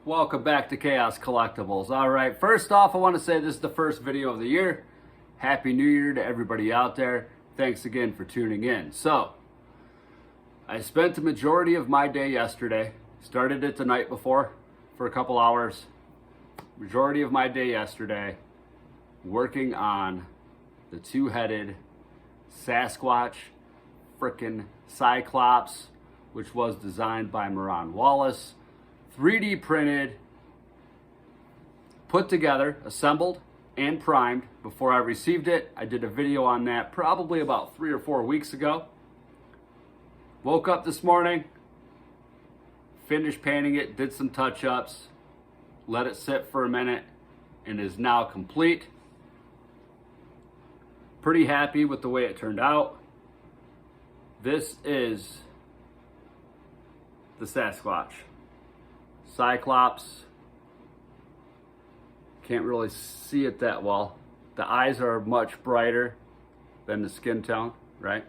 Welcome back to Chaos Collectibles. All right, first off, I want to say this is the first video of the year. Happy New Year to everybody out there. Thanks again for tuning in. So, I spent the majority of my day yesterday. Started it the night before for a couple hours. Majority of my day yesterday working on the two-headed Sasquatch Frickin Cyclops, which was designed by Moran Wallace. 3D printed, put together, assembled, and primed before I received it. I did a video on that probably about 3 or 4 weeks ago. Woke up this morning, finished painting it, did some touch-ups, let it sit for a minute, and is now complete. Pretty happy with the way it turned out. This is the Sasquatch. Cyclops, can't really see it that well. The eyes are much brighter than the skin tone, right?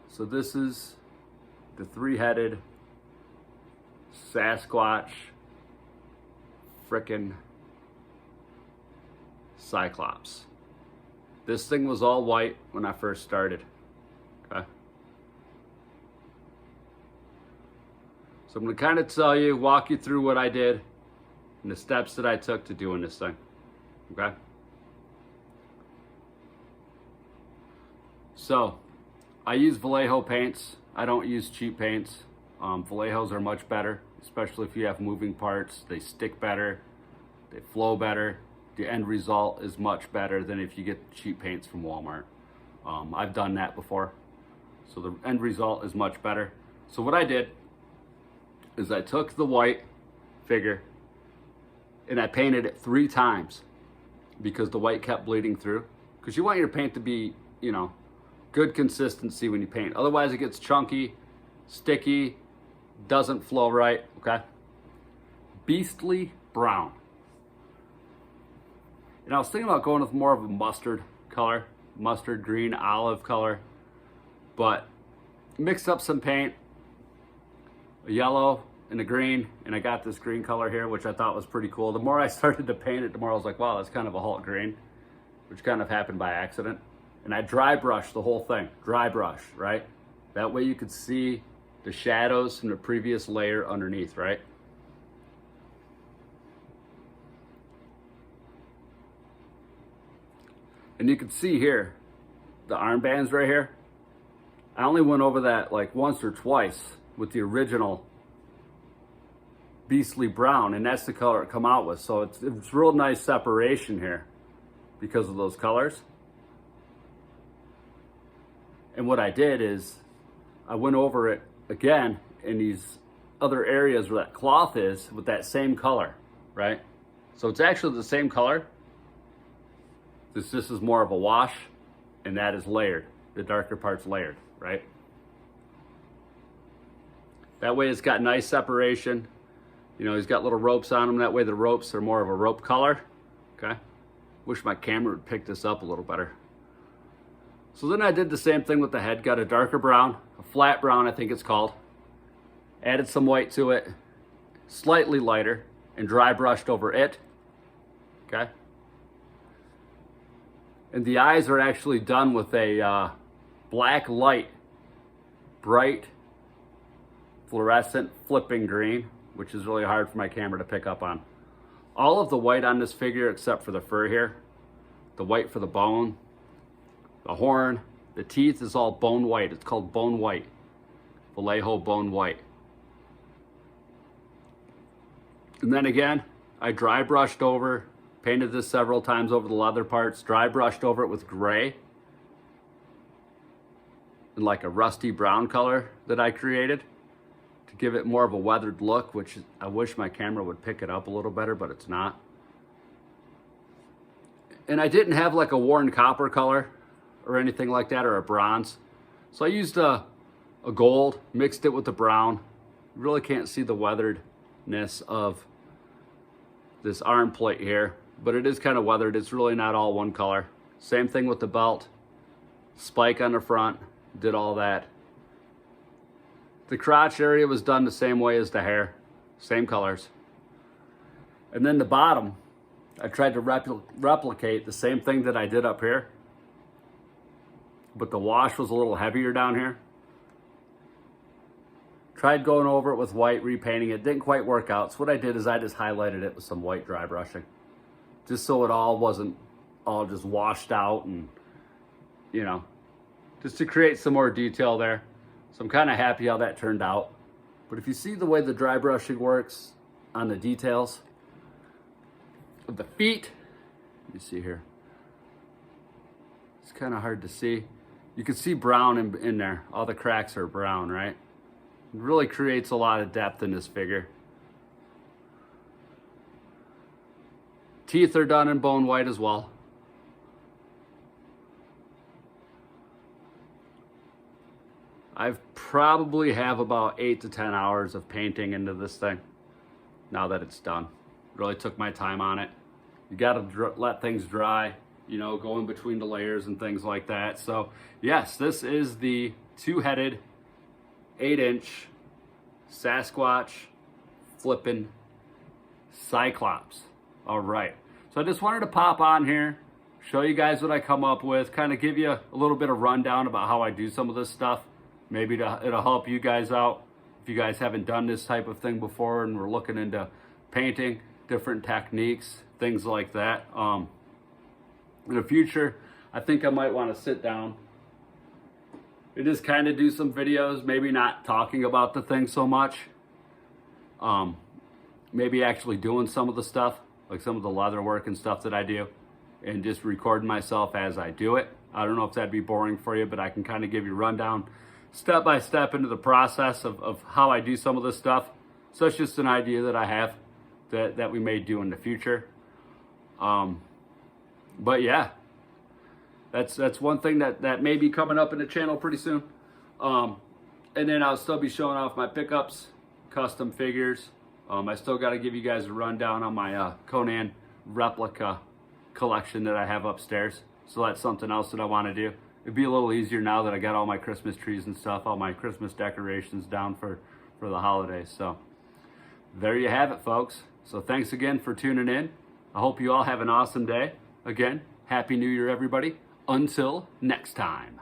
So this is the three-headed Sasquatch Frickin Cyclops. This thing was all white when I first started, okay? So I'm going to kind of tell you, walk you through what I did and the steps that I took to doing this thing, okay? So, I use Vallejo paints. I don't use cheap paints. Vallejos are much better, especially if you have moving parts. They stick better, they flow better. The end result is much better than if you get cheap paints from Walmart. I've done that before. So the end result is much better. So what I did is I took the white figure and I painted it 3 times because the white kept bleeding through. Because you want your paint to be, you know, good consistency when you paint. Otherwise it gets chunky, sticky, doesn't flow right, okay? Beastly brown. And I was thinking about going with more of a mustard color, mustard green, olive color, but mixed up some paint, a yellow and a green, and I got this green color here, which I thought was pretty cool. The more I started to paint it, the more I was like, wow, that's kind of a Hulk green, which kind of happened by accident. And I dry brushed the whole thing, dry brush, right? That way you could see the shadows from the previous layer underneath, right? And you can see here, the armbands right here. I only went over that like once or twice with the original beastly brown, and that's the color it come out with. So it's real nice separation here because of those colors. And what I did is I went over it again in these other areas where that cloth is with that same color, right? So it's actually the same color. This is more of a wash, and that is layered. The darker part's layered, right? That way it's got nice separation. You know, he's got little ropes on them. That way the ropes are more of a rope color, okay? Wish my camera would pick this up a little better. So then I did the same thing with the head. Got a darker brown, a flat brown I think it's called. Added some white to it, slightly lighter, and dry brushed over it, okay? And the eyes are actually done with a black light, bright, fluorescent flipping green, which is really hard for my camera to pick up on. All of the white on this figure, except for the fur here, the white for the bone, the horn, the teeth is all bone white. It's called bone white, Vallejo bone white. And then again, I dry brushed over, painted this several times over the leather parts, dry brushed over it with gray and like a rusty brown color that I created to give it more of a weathered look, which I wish my camera would pick it up a little better, but it's not. And I didn't have like a worn copper color or anything like that, or a bronze. So I used a gold, mixed it with the brown. You really can't see the weatheredness of this arm plate here, but it is kind of weathered. It's really not all one color. Same thing with the belt. Spike on the front, did all that. The crotch area was done the same way as the hair, same colors. And then the bottom, I tried to replicate the same thing that I did up here, but the wash was a little heavier down here. Tried going over it with white, repainting it, didn't quite work out. So what I did is I just highlighted it with some white dry brushing, just so it all wasn't all just washed out, and you know, just to create some more detail there. So I'm kind of happy how that turned out. But if you see the way the dry brushing works on the details of the feet, you see here, it's kind of hard to see. You can see brown in there. All the cracks are brown, right? It really creates a lot of depth in this figure. Teeth are done in bone white as well. I've probably have about 8 to 10 hours of painting into this thing now that it's done. Really took my time on it. You got to let things dry, you know, go in between the layers and things like that. So yes, this is the two-headed 8-inch Sasquatch flipping Cyclops. All right, so I just wanted to pop on here, show you guys what I come up with, kind of give you a little bit of rundown about how I do some of this stuff. Maybe it'll help you guys out if you guys haven't done this type of thing before and we're looking into painting, different techniques, things like that. In the future, I think I might want to sit down and just kind of do some videos, maybe not talking about the thing so much. Maybe actually doing some of the stuff, like some of the leather work and stuff that I do, and just recording myself as I do it. I don't know if that'd be boring for you, but I can kind of give you a rundown step by step into the process of how I do some of this stuff. So it's just an idea that I have that we may do in the future. But yeah, that's one thing that may be coming up in the channel pretty soon. And then I'll still be showing off my pickups, custom figures. I still got to give you guys a rundown on my Conan replica collection that I have upstairs. So that's something else that I want to do. It'd be a little easier now that I got all my Christmas trees and stuff, all my Christmas decorations down for the holidays. So there you have it, folks. So thanks again for tuning in. I hope you all have an awesome day. Again, Happy New Year, everybody. Until next time.